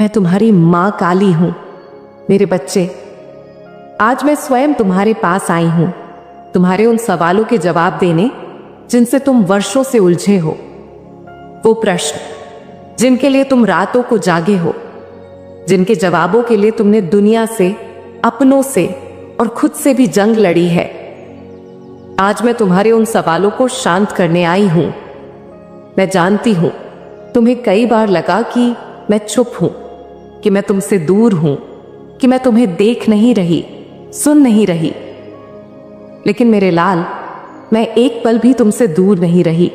मैं तुम्हारी मां काली हूं। मेरे बच्चे, आज मैं स्वयं तुम्हारे पास आई हूं, तुम्हारे उन सवालों के जवाब देने जिनसे तुम वर्षों से उलझे हो। वो प्रश्न जिनके लिए तुम रातों को जागे हो, जिनके जवाबों के लिए तुमने दुनिया से, अपनों से और खुद से भी जंग लड़ी है। आज मैं तुम्हारे उन सवालों को शांत करने आई हूं। मैं जानती हूं तुम्हें कई बार लगा कि मैं चुप हूं, कि मैं तुमसे दूर हूं, कि मैं तुम्हें देख नहीं रही, सुन नहीं रही। लेकिन मेरे लाल, मैं एक पल भी तुमसे दूर नहीं रही।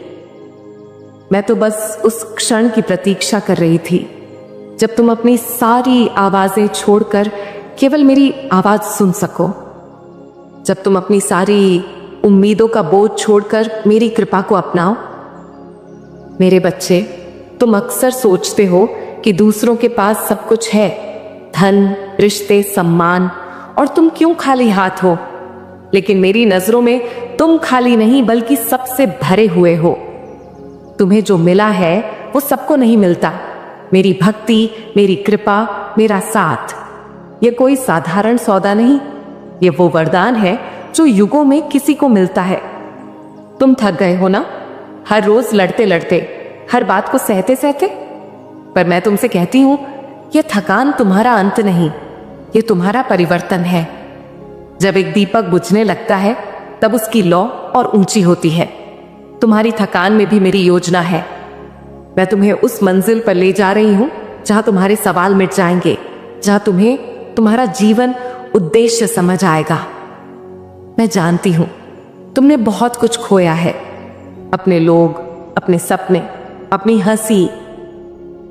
मैं तो बस उस क्षण की प्रतीक्षा कर रही थी जब तुम अपनी सारी आवाजें छोड़कर केवल मेरी आवाज सुन सको, जब तुम अपनी सारी उम्मीदों का बोझ छोड़कर मेरी कृपा को अपनाओ। मेरे बच्चे, तुम अक्सर सोचते हो कि दूसरों के पास सब कुछ है, धन, रिश्ते, सम्मान, और तुम क्यों खाली हाथ हो। लेकिन मेरी नजरों में तुम खाली नहीं बल्कि सबसे भरे हुए हो। तुम्हें जो मिला है वो सबको नहीं मिलता। मेरी भक्ति, मेरी कृपा, मेरा साथ, ये कोई साधारण सौदा नहीं, ये वो वरदान है जो युगों में किसी को मिलता है। तुम थक गए हो ना, हर रोज लड़ते लड़ते, हर बात को सहते सहते। पर मैं तुमसे कहती हूं, यह थकान तुम्हारा अंत नहीं, ये तुम्हारा परिवर्तन है। जब एक दीपक बुझने लगता है तब उसकी लौ और ऊंची होती है। तुम्हारी थकान में भी मेरी योजना है। मैं तुम्हें उस मंजिल पर ले जा रही हूं जहां तुम्हारे सवाल मिट जाएंगे, जहां तुम्हें तुम्हारा जीवन उद्देश्य समझ आएगा। मैं जानती हूं तुमने बहुत कुछ खोया है, अपने लोग, अपने सपने, अपनी हंसी।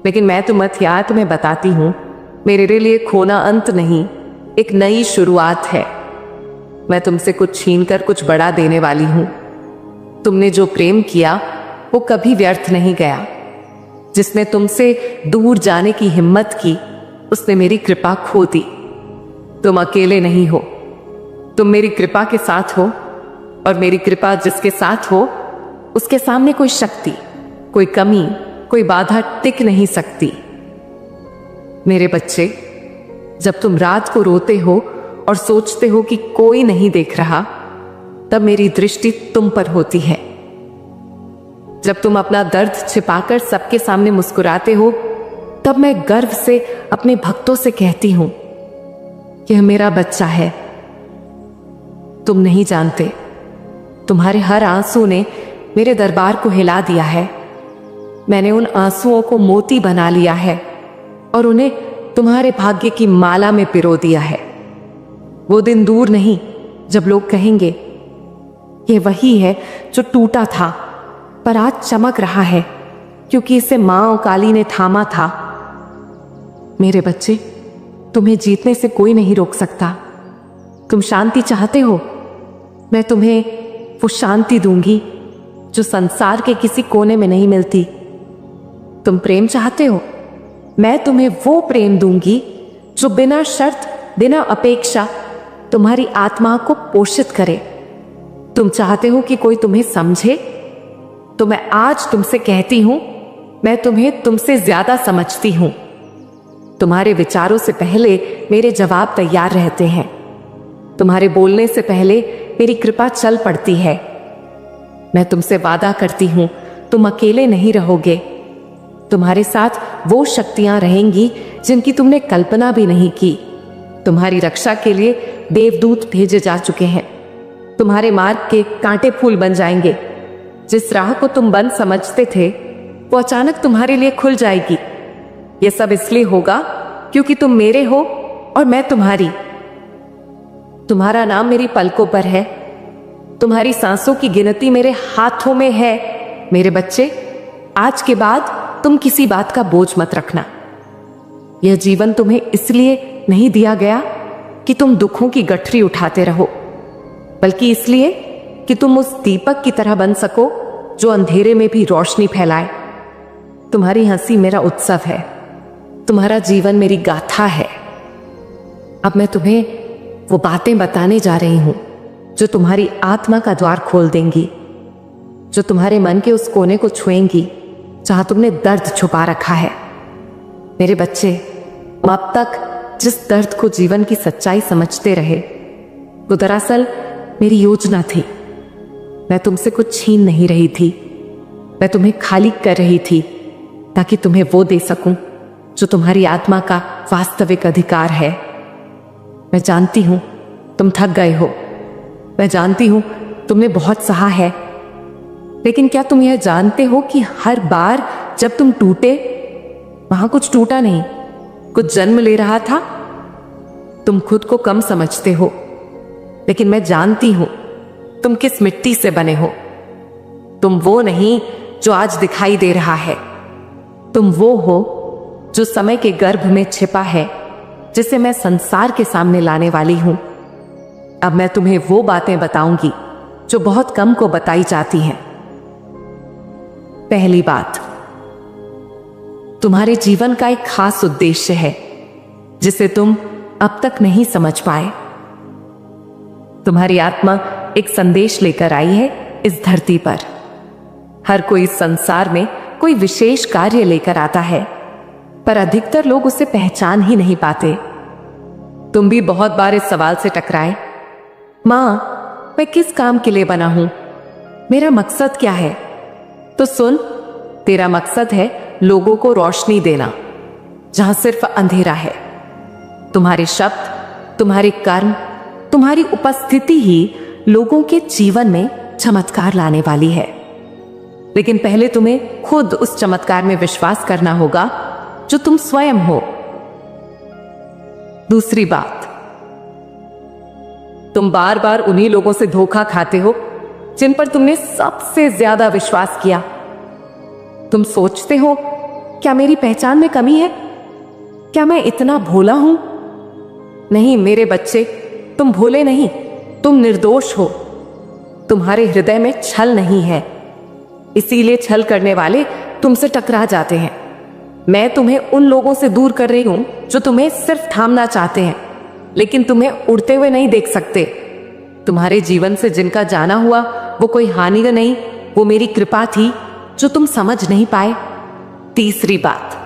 लेकिन मैं तुम्हें बताती हूं, मेरे लिए खोना अंत नहीं, एक नई शुरुआत है। मैं तुमसे कुछ छीनकर कुछ बड़ा देने वाली हूं। तुमने जो प्रेम किया वो कभी व्यर्थ नहीं गया। जिसने तुमसे दूर जाने की हिम्मत की, उसने मेरी कृपा खो दी। तुम अकेले नहीं हो, तुम मेरी कृपा के साथ हो, और मेरी कृपा जिसके साथ हो उसके सामने कोई शक्ति, कोई कमी, कोई बाधा टिक नहीं सकती। मेरे बच्चे, जब तुम रात को रोते हो और सोचते हो कि कोई नहीं देख रहा, तब मेरी दृष्टि तुम पर होती है। जब तुम अपना दर्द छिपाकर सबके सामने मुस्कुराते हो, तब मैं गर्व से अपने भक्तों से कहती हूं, यह मेरा बच्चा है। तुम नहीं जानते, तुम्हारे हर आंसू ने मेरे दरबार को हिला दिया है। मैंने उन आंसुओं को मोती बना लिया है और उन्हें तुम्हारे भाग्य की माला में पिरो दिया है। वो दिन दूर नहीं जब लोग कहेंगे, ये वही है जो टूटा था पर आज चमक रहा है, क्योंकि इसे मां काली ने थामा था। मेरे बच्चे, तुम्हें जीतने से कोई नहीं रोक सकता। तुम शांति चाहते हो, मैं तुम्हें वो शांति दूंगी जो संसार के किसी कोने में नहीं मिलती। तुम प्रेम चाहते हो, मैं तुम्हें वो प्रेम दूंगी जो बिना शर्त, बिना अपेक्षा तुम्हारी आत्मा को पोषित करे। तुम चाहते हो कि कोई तुम्हें समझे, तो मैं आज तुमसे कहती हूं, मैं तुम्हें तुमसे ज्यादा समझती हूं। तुम्हारे विचारों से पहले मेरे जवाब तैयार रहते हैं। तुम्हारे बोलने से पहले मेरी कृपा चल पड़ती है। मैं तुमसे वादा करती हूं, तुम अकेले नहीं रहोगे। तुम्हारे साथ वो शक्तियां रहेंगी जिनकी तुमने कल्पना भी नहीं की। तुम्हारी रक्षा के लिए देवदूत भेजे जा चुके हैं। तुम्हारे मार्ग के कांटे फूल बन जाएंगे। जिस राह को तुम बंद समझते थे, वो अचानक तुम्हारे लिए खुल जाएगी। यह सब इसलिए होगा क्योंकि तुम मेरे हो और मैं तुम्हारी। तुम्हारा नाम मेरी पलकों पर है, तुम्हारी सांसों की गिनती मेरे हाथों में है। मेरे बच्चे, आज के बाद तुम किसी बात का बोझ मत रखना। यह जीवन तुम्हें इसलिए नहीं दिया गया कि तुम दुखों की गठरी उठाते रहो, बल्कि इसलिए कि तुम उस दीपक की तरह बन सको जो अंधेरे में भी रोशनी फैलाए। तुम्हारी हंसी मेरा उत्सव है, तुम्हारा जीवन मेरी गाथा है। अब मैं तुम्हें वो बातें बताने जा रही हूं जो तुम्हारी आत्मा का द्वार खोल देंगी, जो तुम्हारे मन के उस कोने को छुएंगी जहां तुमने दर्द छुपा रखा है। मेरे बच्चे, अब तक जिस दर्द को जीवन की सच्चाई समझते रहे, वो दरअसल मेरी योजना थी। मैं तुमसे कुछ छीन नहीं रही थी, मैं तुम्हें खाली कर रही थी ताकि तुम्हें वो दे सकूं जो तुम्हारी आत्मा का वास्तविक अधिकार है। मैं जानती हूं तुम थक गए हो, मैं जानती हूं तुमने बहुत सहा है, लेकिन क्या तुम यह जानते हो कि हर बार जब तुम टूटे, वहां कुछ टूटा नहीं, कुछ जन्म ले रहा था। तुम खुद को कम समझते हो, लेकिन मैं जानती हूं तुम किस मिट्टी से बने हो। तुम वो नहीं जो आज दिखाई दे रहा है, तुम वो हो जो समय के गर्भ में छिपा है, जिसे मैं संसार के सामने लाने वाली हूं। अब मैं तुम्हें वो बातें बताऊंगी जो बहुत कम को बताई जाती हैं। पहली बात, तुम्हारे जीवन का एक खास उद्देश्य है जिसे तुम अब तक नहीं समझ पाए। तुम्हारी आत्मा एक संदेश लेकर आई है इस धरती पर। हर कोई इस संसार में कोई विशेष कार्य लेकर आता है, पर अधिकतर लोग उसे पहचान ही नहीं पाते। तुम भी बहुत बार इस सवाल से टकराए, मां, मैं किस काम के लिए बना हूं? मेरा मकसद क्या है? तो सुन, तेरा मकसद है लोगों को रोशनी देना जहां सिर्फ अंधेरा है। तुम्हारे शब्द, तुम्हारे कर्म, तुम्हारी उपस्थिति ही लोगों के जीवन में चमत्कार लाने वाली है। लेकिन पहले तुम्हें खुद उस चमत्कार में विश्वास करना होगा जो तुम स्वयं हो। दूसरी बात, तुम बार बार उन्हीं लोगों से धोखा खाते हो जिन पर तुमने सबसे ज्यादा विश्वास किया। तुम सोचते हो, क्या मेरी पहचान में कमी है? क्या मैं इतना भोला हूं? नहीं मेरे बच्चे, तुम भोले नहीं, तुम निर्दोष हो। तुम्हारे हृदय में छल नहीं है, इसीलिए छल करने वाले तुमसे टकरा जाते हैं। मैं तुम्हें उन लोगों से दूर कर रही हूं जो तुम्हें सिर्फ थामना चाहते हैं, लेकिन तुम्हें उड़ते हुए नहीं देख सकते। तुम्हारे जीवन से जिनका जाना हुआ वो कोई हानि नहीं, वो मेरी कृपा थी जो तुम समझ नहीं पाए। तीसरी बात,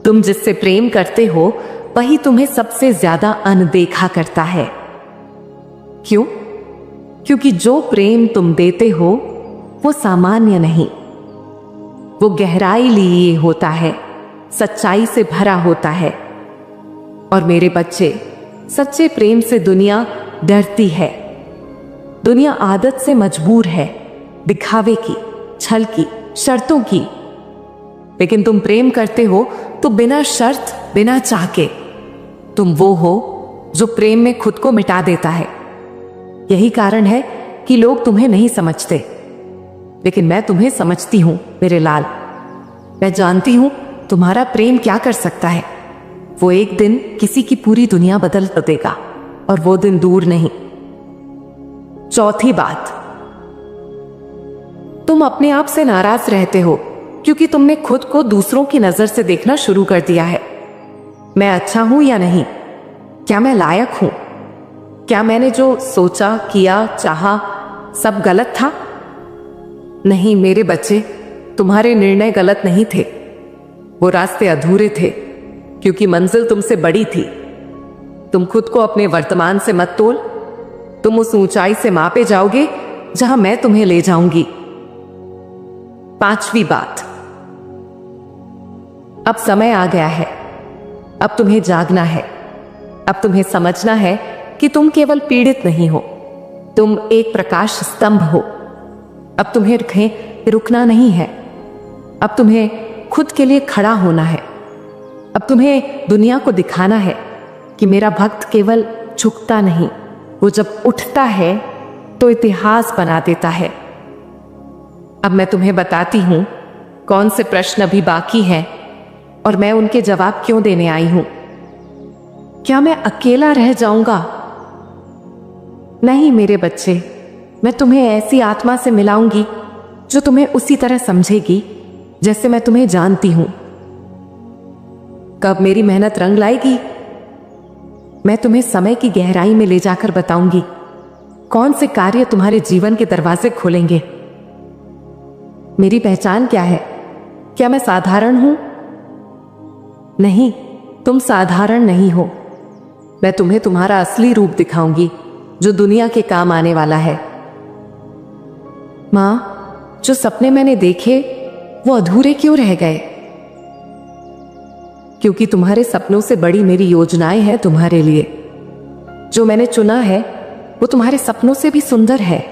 तुम जिससे प्रेम करते हो वही तुम्हें सबसे ज्यादा अनदेखा करता है। क्यों? क्योंकि जो प्रेम तुम देते हो वो सामान्य नहीं, वो गहराई लिए होता है, सच्चाई से भरा होता है। और मेरे बच्चे, सच्चे प्रेम से दुनिया डरती है। दुनिया आदत से मजबूर है, दिखावे की, छल की, शर्तों की। लेकिन तुम प्रेम करते हो तो बिना शर्त, बिना चाह के। तुम वो हो जो प्रेम में खुद को मिटा देता है। यही कारण है कि लोग तुम्हें नहीं समझते, लेकिन मैं तुम्हें समझती हूं मेरे लाल। मैं जानती हूं तुम्हारा प्रेम क्या कर सकता है। वो एक दिन किसी की पूरी दुनिया बदल देगा, और वो दिन दूर नहीं। चौथी बात, तुम अपने आप से नाराज रहते हो क्योंकि तुमने खुद को दूसरों की नजर से देखना शुरू कर दिया है। मैं अच्छा हूं या नहीं? क्या मैं लायक हूं? क्या मैंने जो सोचा, किया, चाहा सब गलत था? नहीं मेरे बच्चे, तुम्हारे निर्णय गलत नहीं थे। वो रास्ते अधूरे थे क्योंकि मंजिल तुमसे बड़ी थी। तुम खुद को अपने वर्तमान से मत तोल। तुम उस ऊंचाई से मापे जाओगे जहां मैं तुम्हें ले जाऊंगी। पांचवी बात, अब समय आ गया है। अब तुम्हें जागना है। अब तुम्हें समझना है कि तुम केवल पीड़ित नहीं हो, तुम एक प्रकाश स्तंभ हो। अब तुम्हें रुकना नहीं है। अब तुम्हें खुद के लिए खड़ा होना है। अब तुम्हें दुनिया को दिखाना है कि मेरा भक्त केवल झुकता नहीं, वो जब उठता है तो इतिहास बना देता है। अब मैं तुम्हें बताती हूं कौन से प्रश्न अभी बाकी हैं और मैं उनके जवाब क्यों देने आई हूं। क्या मैं अकेला रह जाऊंगा? नहीं मेरे बच्चे, मैं तुम्हें ऐसी आत्मा से मिलाऊंगी जो तुम्हें उसी तरह समझेगी जैसे मैं तुम्हें जानती हूं। कब मेरी मेहनत रंग लाएगी? मैं तुम्हें समय की गहराई में ले जाकर बताऊंगी कौन से कार्य तुम्हारे जीवन के दरवाजे खोलेंगे। मेरी पहचान क्या है? क्या मैं साधारण हूं? नहीं, तुम साधारण नहीं हो। मैं तुम्हें तुम्हारा असली रूप दिखाऊंगी जो दुनिया के काम आने वाला है। मां, जो सपने मैंने देखे वो अधूरे क्यों रह गए? क्योंकि तुम्हारे सपनों से बड़ी मेरी योजनाएं हैं तुम्हारे लिए। जो मैंने चुना है वो तुम्हारे सपनों से भी सुंदर है।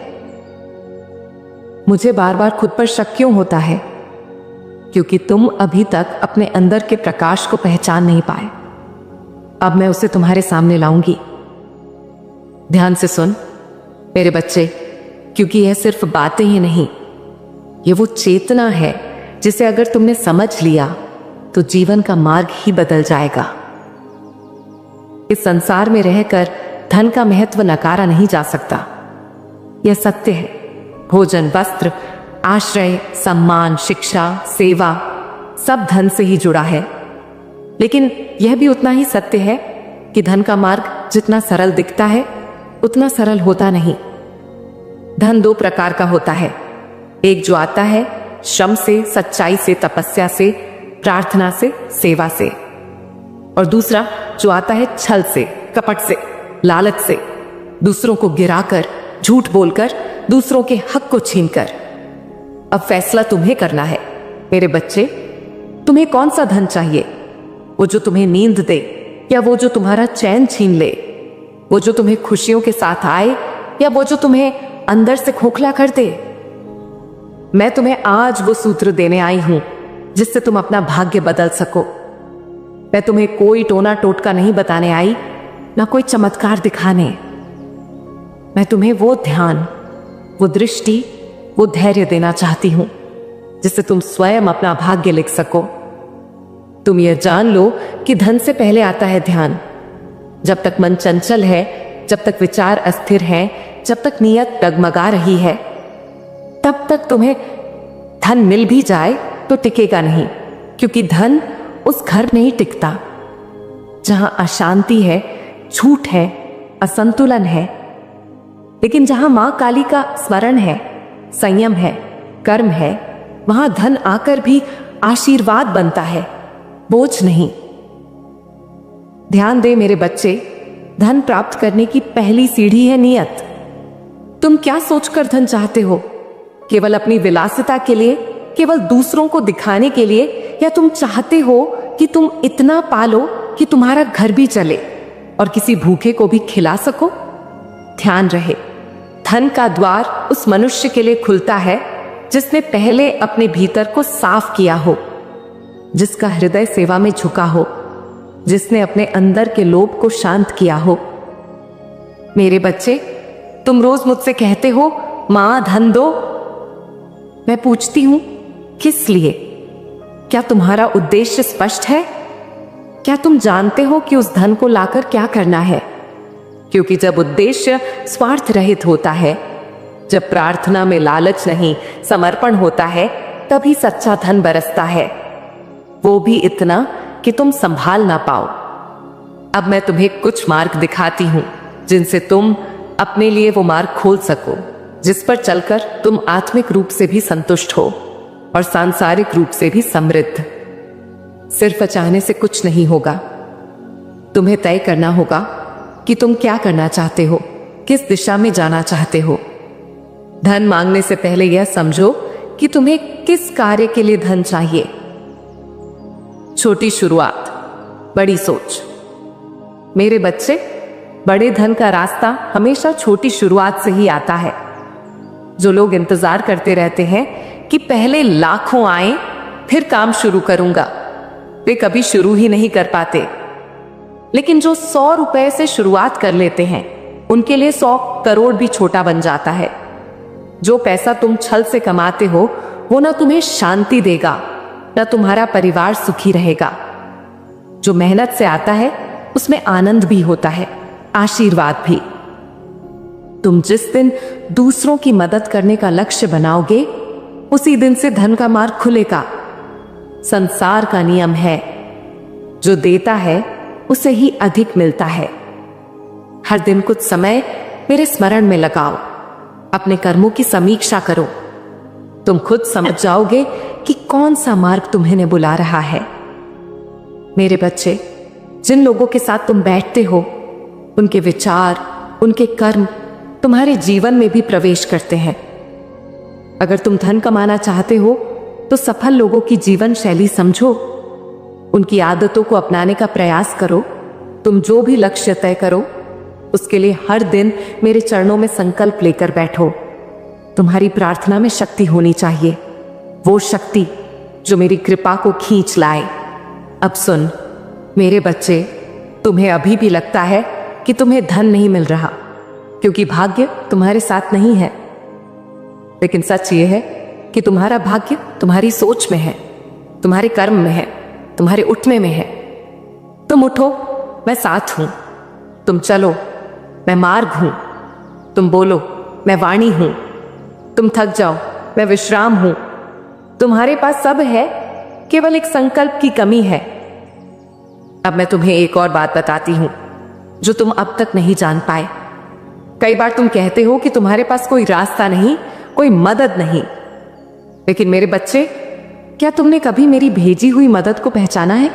मुझे बार बार खुद पर शक क्यों होता है? क्योंकि तुम अभी तक अपने अंदर के प्रकाश को पहचान नहीं पाए। अब मैं उसे तुम्हारे सामने लाऊंगी। ध्यान से सुन मेरे बच्चे, क्योंकि यह सिर्फ बातें ही नहीं, ये वो चेतना है जिसे अगर तुमने समझ लिया तो जीवन का मार्ग ही बदल जाएगा। इस संसार में रहकर धन का महत्व नकारा नहीं जा सकता। यह सत्य है। भोजन, वस्त्र, आश्रय, सम्मान, शिक्षा, सेवा सब धन से ही जुड़ा है। लेकिन यह भी उतना ही सत्य है कि धन का मार्ग जितना सरल दिखता है उतना सरल होता नहीं। धन दो प्रकार का होता है। एक जो आता है श्रम से, सच्चाई से, तपस्या से, प्रार्थना से, सेवा से, और दूसरा जो आता है छल से, कपट से, लालच से, दूसरों को गिराकर, झूठ बोलकर, दूसरों के हक को छीनकर। अब फैसला तुम्हें करना है मेरे बच्चे। तुम्हें कौन सा धन चाहिए? वो जो तुम्हें नींद दे, या वो जो तुम्हारा चैन छीन ले? वो जो तुम्हें खुशियों के साथ आए, या वो जो तुम्हें अंदर से खोखला कर दे? मैं तुम्हें आज वो सूत्र देने आई हूं जिससे तुम अपना भाग्य बदल सको। मैं तुम्हें कोई टोना टोटका नहीं बताने आई, ना कोई चमत्कार दिखाने। मैं तुम्हें वो ध्यान, वो दृष्टि, वो धैर्य देना चाहती हूं जिससे तुम स्वयं अपना भाग्य लिख सको। तुम यह जान लो कि धन से पहले आता है ध्यान। जब तक मन चंचल है, जब तक विचार अस्थिर हैं, जब तक नीयत डगमगा रही है, तब तक तुम्हें धन मिल भी जाए तो टिकेगा नहीं। क्योंकि धन उस घर में ही टिकता जहां अशांति है, झूठ है, असंतुलन है। लेकिन जहां मां काली का स्मरण है, संयम है, कर्म है, वहां धन आकर भी आशीर्वाद बनता है, बोझ नहीं। ध्यान दे मेरे बच्चे, धन प्राप्त करने की पहली सीढ़ी है नियत। तुम क्या सोचकर धन चाहते हो? केवल अपनी विलासिता के लिए, केवल दूसरों को दिखाने के लिए, या तुम चाहते हो कि तुम इतना पालो कि तुम्हारा घर भी चले और किसी भूखे को भी खिला सको? ध्यान रहे, धन का द्वार उस मनुष्य के लिए खुलता है जिसने पहले अपने भीतर को साफ किया हो, जिसका हृदय सेवा में झुका हो, जिसने अपने अंदर के लोभ को शांत किया हो। मेरे बच्चे, तुम रोज मुझसे कहते हो मां धन दो। मैं पूछती हूं किस लिए? क्या तुम्हारा उद्देश्य स्पष्ट है? क्या तुम जानते हो कि उस धन को लाकर क्या करना है? क्योंकि जब उद्देश्य स्वार्थ रहित होता है, जब प्रार्थना में लालच नहीं, समर्पण होता है, तभी सच्चा धन बरसता है। वो भी इतना कि तुम संभाल ना पाओ। अब मैं तुम्हें कुछ मार्ग दिखाती हूं जिनसे तुम अपने लिए वो मार्ग खोल सको, जिस पर चलकर तुम आत्मिक रूप से भी संतुष्ट हो और सांसारिक रूप से भी समृद्ध। सिर्फ चाहने से कुछ नहीं होगा। तुम्हें तय करना होगा कि तुम क्या करना चाहते हो, किस दिशा में जाना चाहते हो। धन मांगने से पहले यह समझो कि तुम्हें किस कार्य के लिए धन चाहिए। छोटी शुरुआत, बड़ी सोच। मेरे बच्चे, बड़े धन का रास्ता हमेशा छोटी शुरुआत से ही आता है। जो लोग इंतजार करते रहते हैं कि पहले लाखों आए फिर काम शुरू करूंगा, वे कभी शुरू ही नहीं कर पाते। लेकिन जो 100 रुपए से शुरुआत कर लेते हैं, उनके लिए 100 करोड़ भी छोटा बन जाता है। जो पैसा तुम छल से कमाते हो, वो ना तुम्हें शांति देगा, ना तुम्हारा परिवार सुखी रहेगा। जो मेहनत से आता है, उसमें आनंद भी होता है, आशीर्वाद भी। तुम जिस दिन दूसरों की मदद करने का लक्ष्य बनाओगे, उसी दिन से धन का मार्ग खुलेगा। संसार का नियम है, जो देता है उसे ही अधिक मिलता है। हर दिन कुछ समय मेरे स्मरण में लगाओ, अपने कर्मों की समीक्षा करो। तुम खुद समझ जाओगे कि कौन सा मार्ग तुम्हें बुला रहा है। मेरे बच्चे, जिन लोगों के साथ तुम बैठते हो, उनके विचार, उनके कर्म तुम्हारे जीवन में भी प्रवेश करते हैं। अगर तुम धन कमाना चाहते हो तो सफल लोगों की जीवन शैली समझो, उनकी आदतों को अपनाने का प्रयास करो। तुम जो भी लक्ष्य तय करो, उसके लिए हर दिन मेरे चरणों में संकल्प लेकर बैठो। तुम्हारी प्रार्थना में शक्ति होनी चाहिए, वो शक्ति जो मेरी कृपा को खींच लाए। अब सुन मेरे बच्चे, तुम्हें अभी भी लगता है कि तुम्हें धन नहीं मिल रहा क्योंकि भाग्य तुम्हारे साथ नहीं है, लेकिन सच ये है कि तुम्हारा भाग्य तुम्हारी सोच में है, तुम्हारे कर्म में है, तुम्हारे उठने में है। तुम उठो, मैं साथ हूं। तुम चलो, मैं मार्ग हूं। तुम बोलो, मैं वाणी हूं। तुम थक जाओ, मैं विश्राम हूं। तुम्हारे पास सब है, केवल एक संकल्प की कमी है। अब मैं तुम्हें एक और बात बताती हूं जो तुम अब तक नहीं जान पाए। कई बार तुम कहते हो कि तुम्हारे पास कोई रास्ता नहीं, कोई मदद नहीं, लेकिन मेरे बच्चे, क्या तुमने कभी मेरी भेजी हुई मदद को पहचाना है?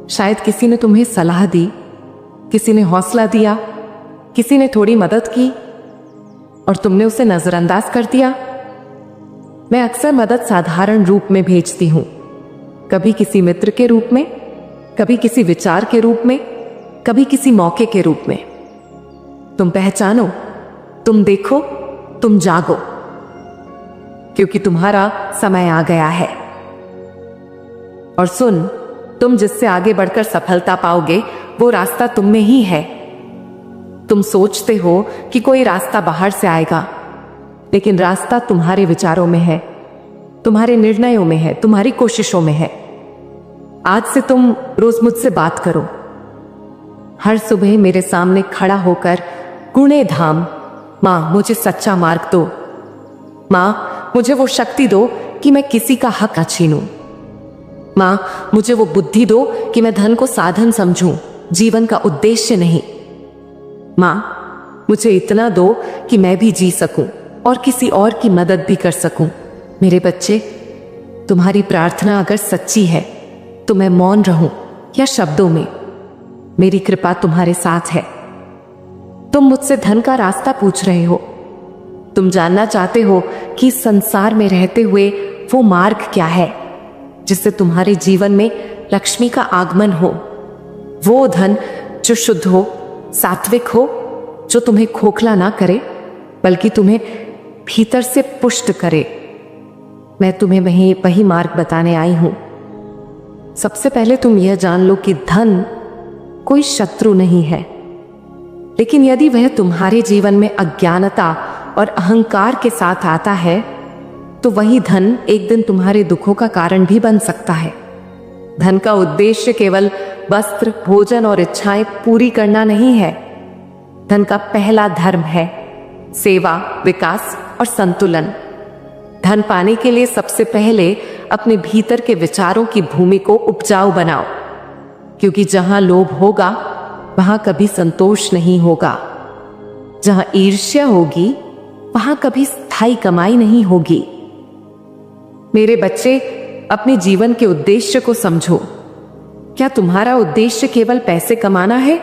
शायद किसी ने तुम्हें सलाह दी, किसी ने हौसला दिया, किसी ने थोड़ी मदद की और तुमने उसे नजरअंदाज कर दिया। मैं अक्सर मदद साधारण रूप में भेजती हूं, कभी किसी मित्र के रूप में, कभी किसी विचार के रूप में, कभी किसी मौके के रूप में। तुम पहचानो, तुम देखो, तुम जागो, क्योंकि तुम्हारा समय आ गया है। और सुन, तुम जिससे आगे बढ़कर सफलता पाओगे वो रास्ता तुम में ही है। तुम सोचते हो कि कोई रास्ता बाहर से आएगा, लेकिन रास्ता तुम्हारे विचारों में है, तुम्हारे निर्णयों में है, तुम्हारी कोशिशों में है। आज से तुम रोज मुझसे बात करो, हर सुबह मेरे सामने खड़ा होकर गुणे धाम, मां मुझे सच्चा मार्ग दो, मां मुझे वो शक्ति दो कि मैं किसी का हक न छीनूं, मां मुझे वो बुद्धि दो कि मैं धन को साधन समझूं, जीवन का उद्देश्य नहीं। मां मुझे इतना दो कि मैं भी जी सकूं और किसी और की मदद भी कर सकूं। मेरे बच्चे, तुम्हारी प्रार्थना अगर सच्ची है तो मैं मौन रहूं या शब्दों में, मेरी कृपा तुम्हारे साथ है। तुम मुझसे धन का रास्ता पूछ रहे हो, तुम जानना चाहते हो कि इस संसार में रहते हुए वो मार्ग क्या है जिससे तुम्हारे जीवन में लक्ष्मी का आगमन हो, वो धन जो शुद्ध हो, सात्विक हो, जो तुम्हें खोखला ना करे बल्कि तुम्हें भीतर से पुष्ट करे। मैं तुम्हें वही मार्ग बताने आई हूं। सबसे पहले तुम यह जान लो कि धन कोई शत्रु नहीं है, लेकिन यदि वह तुम्हारे जीवन में अज्ञानता और अहंकार के साथ आता है तो वही धन एक दिन तुम्हारे दुखों का कारण भी बन सकता है। धन का उद्देश्य केवल वस्त्र, भोजन और इच्छाएं पूरी करना नहीं है। धन का पहला धर्म है सेवा, विकास और संतुलन। धन पाने के लिए सबसे पहले अपने भीतर के विचारों की भूमि को उपजाऊ बनाओ, क्योंकि जहां लोभ होगा वहां कभी संतोष नहीं होगा, जहां ईर्ष्या होगी वहां कभी स्थायी कमाई नहीं होगी। मेरे बच्चे, अपने जीवन के उद्देश्य को समझो। क्या तुम्हारा उद्देश्य केवल पैसे कमाना है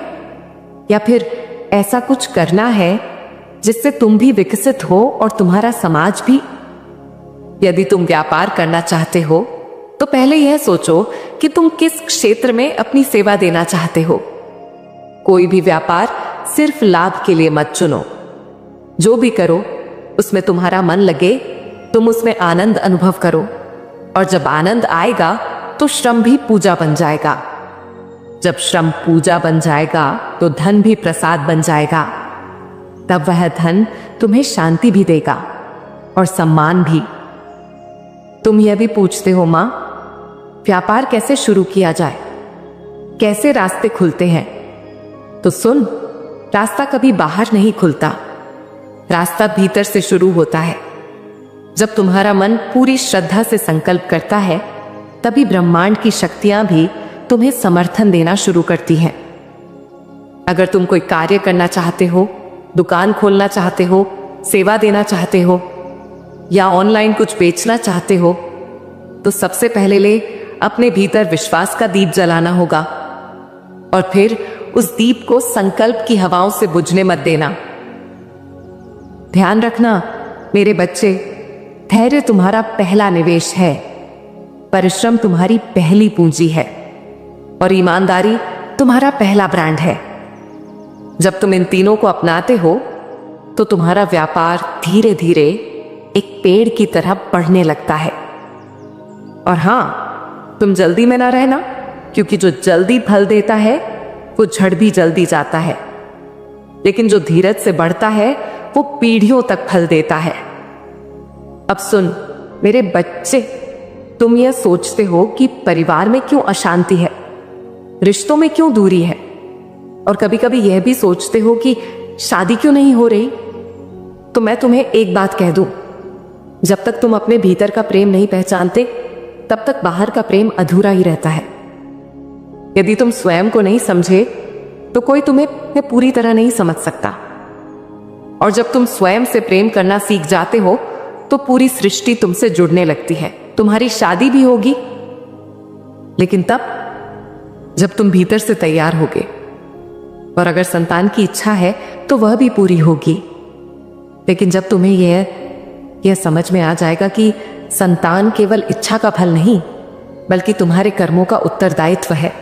या फिर ऐसा कुछ करना है जिससे तुम भी विकसित हो और तुम्हारा समाज भी? यदि तुम व्यापार करना चाहते हो तो पहले यह सोचो कि तुम किस क्षेत्र में अपनी सेवा देना चाहते हो। कोई भी व्यापार सिर्फ लाभ के लिए मत चुनो। जो भी करो उसमें तुम्हारा मन लगे, तुम उसमें आनंद अनुभव करो, और जब आनंद आएगा तो श्रम भी पूजा बन जाएगा। जब श्रम पूजा बन जाएगा तो धन भी प्रसाद बन जाएगा। तब वह धन तुम्हें शांति भी देगा और सम्मान भी। तुम यह भी पूछते हो, मां व्यापार कैसे शुरू किया जाए, कैसे रास्ते खुलते हैं? तो सुन, रास्ता कभी बाहर नहीं खुलता, रास्ता भीतर से शुरू होता है। जब तुम्हारा मन पूरी श्रद्धा से संकल्प करता है तभी ब्रह्मांड की शक्तियां भी तुम्हें समर्थन देना शुरू करती हैं। अगर तुम कोई कार्य करना चाहते हो, दुकान खोलना चाहते हो, सेवा देना चाहते हो या ऑनलाइन कुछ बेचना चाहते हो, तो सबसे पहले अपने भीतर विश्वास का दीप जलाना होगा, और फिर उस दीप को संकल्प की हवाओं से बुझने मत देना। ध्यान रखना मेरे बच्चे, धैर्य तुम्हारा पहला निवेश है, परिश्रम तुम्हारी पहली पूंजी है, और ईमानदारी तुम्हारा पहला ब्रांड है। जब तुम इन तीनों को अपनाते हो तो तुम्हारा व्यापार धीरे धीरे एक पेड़ की तरह बढ़ने लगता है। और हां, तुम जल्दी में ना रहना, क्योंकि जो जल्दी फल देता है वो झड़ भी जल्दी जाता है, लेकिन जो धीरज से बढ़ता है वो पीढ़ियों तक फल देता है। अब सुन मेरे बच्चे, तुम यह सोचते हो कि परिवार में क्यों अशांति है, रिश्तों में क्यों दूरी है, और कभी कभी यह भी सोचते हो कि शादी क्यों नहीं हो रही। तो मैं तुम्हें एक बात कह दूं, जब तक तुम अपने भीतर का प्रेम नहीं पहचानते तब तक बाहर का प्रेम अधूरा ही रहता है। यदि तुम स्वयं को नहीं समझे तो कोई तुम्हें पूरी तरह नहीं समझ सकता, और जब तुम स्वयं से प्रेम करना सीख जाते हो तो पूरी सृष्टि तुमसे जुड़ने लगती है। तुम्हारी शादी भी होगी, लेकिन तब जब तुम भीतर से तैयार होगे, और अगर संतान की इच्छा है तो वह भी पूरी होगी। लेकिन जब तुम्हें यह समझ में आ जाएगा कि संतान केवल इच्छा का फल नहीं बल्कि तुम्हारे कर्मों का उत्तरदायित्व है,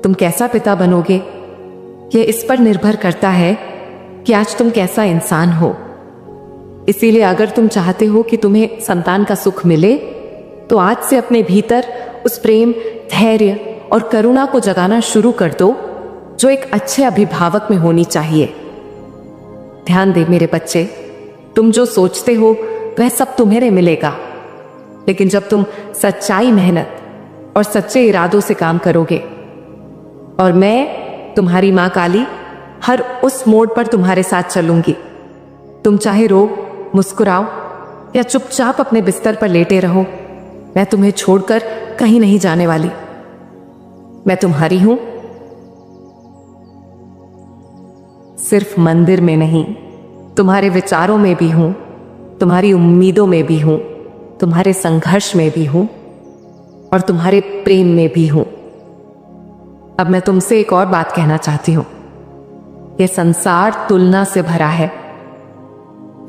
तुम कैसा पिता बनोगे यह इस पर निर्भर करता है कि आज तुम कैसा इंसान हो। इसीलिए अगर तुम चाहते हो कि तुम्हें संतान का सुख मिले तो आज से अपने भीतर उस प्रेम, धैर्य और करुणा को जगाना शुरू कर दो जो एक अच्छे अभिभावक में होनी चाहिए। ध्यान दे मेरे बच्चे, तुम जो सोचते हो वह सब तुम्हें मिलेगा, लेकिन जब तुम सच्चाई, मेहनत और सच्चे इरादों से काम करोगे। और मैं तुम्हारी मां काली हर उस मोड़ पर तुम्हारे साथ चलूंगी। तुम चाहे रो, मुस्कुराओ या चुपचाप अपने बिस्तर पर लेटे रहो, मैं तुम्हें छोड़कर कहीं नहीं जाने वाली। मैं तुम्हारी हूं, सिर्फ मंदिर में नहीं, तुम्हारे विचारों में भी हूं, तुम्हारी उम्मीदों में भी हूं, तुम्हारे संघर्ष में भी हूं, और तुम्हारे प्रेम में भी हूं। अब मैं तुमसे एक और बात कहना चाहती हूं। यह संसार तुलना से भरा है।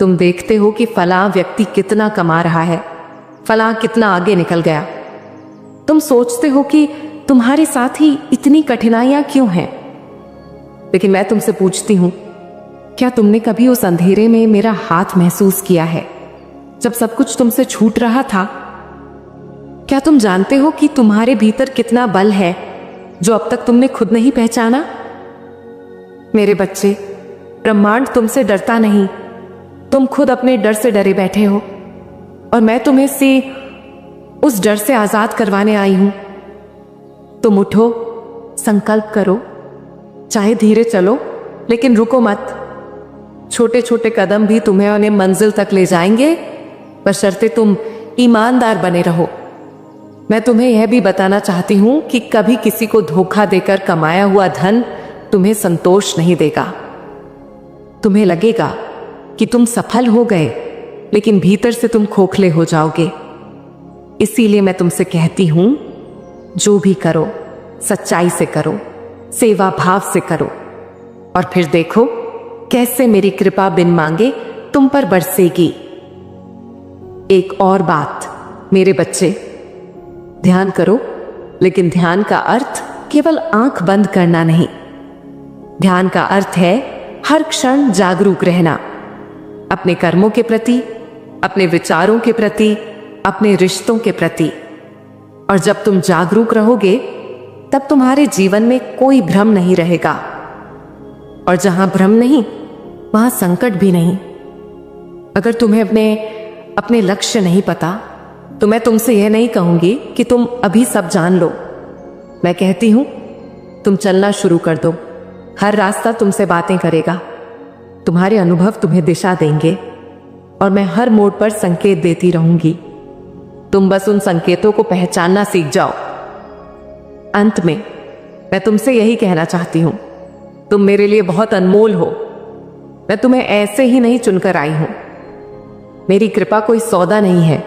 तुम देखते हो कि फलां व्यक्ति कितना कमा रहा है, फलां कितना आगे निकल गया। तुम सोचते हो कि तुम्हारे साथ ही इतनी कठिनाइयां क्यों हैं। लेकिन मैं तुमसे पूछती हूं, क्या तुमने कभी उस अंधेरे में मेरा हाथ महसूस किया है जब सब कुछ तुमसे छूट रहा था? क्या तुम जानते हो कि तुम्हारे भीतर कितना बल है जो अब तक तुमने खुद नहीं पहचाना? मेरे बच्चे, ब्रह्मांड तुमसे डरता नहीं, तुम खुद अपने डर से डरे बैठे हो, और मैं तुम्हें से उस डर से आजाद करवाने आई हूं। तुम उठो, संकल्प करो, चाहे धीरे चलो लेकिन रुको मत। छोटे छोटे कदम भी तुम्हें उन्हें मंजिल तक ले जाएंगे, बशर्ते तुम ईमानदार बने रहो। मैं तुम्हें यह भी बताना चाहती हूं कि कभी किसी को धोखा देकर कमाया हुआ धन तुम्हें संतोष नहीं देगा। तुम्हें लगेगा कि तुम सफल हो गए, लेकिन भीतर से तुम खोखले हो जाओगे। इसीलिए मैं तुमसे कहती हूं, जो भी करो सच्चाई से करो, सेवा भाव से करो, और फिर देखो कैसे मेरी कृपा बिन मांगे तुम पर बरसेगी। एक और बात मेरे बच्चे, ध्यान करो, लेकिन ध्यान का अर्थ केवल आंख बंद करना नहीं। ध्यान का अर्थ है हर क्षण जागरूक रहना, अपने कर्मों के प्रति, अपने विचारों के प्रति, अपने रिश्तों के प्रति। और जब तुम जागरूक रहोगे तब तुम्हारे जीवन में कोई भ्रम नहीं रहेगा, और जहां भ्रम नहीं वहां संकट भी नहीं। अगर तुम्हें अपने लक्ष्य नहीं पता तो मैं तुमसे यह नहीं कहूंगी कि तुम अभी सब जान लो। मैं कहती हूं तुम चलना शुरू कर दो। हर रास्ता तुमसे बातें करेगा, तुम्हारे अनुभव तुम्हें दिशा देंगे, और मैं हर मोड़ पर संकेत देती रहूंगी। तुम बस उन संकेतों को पहचानना सीख जाओ। अंत में मैं तुमसे यही कहना चाहती हूं, तुम मेरे लिए बहुत अनमोल हो। मैं तुम्हें ऐसे ही नहीं चुनकर आई हूं। मेरी कृपा कोई सौदा नहीं है,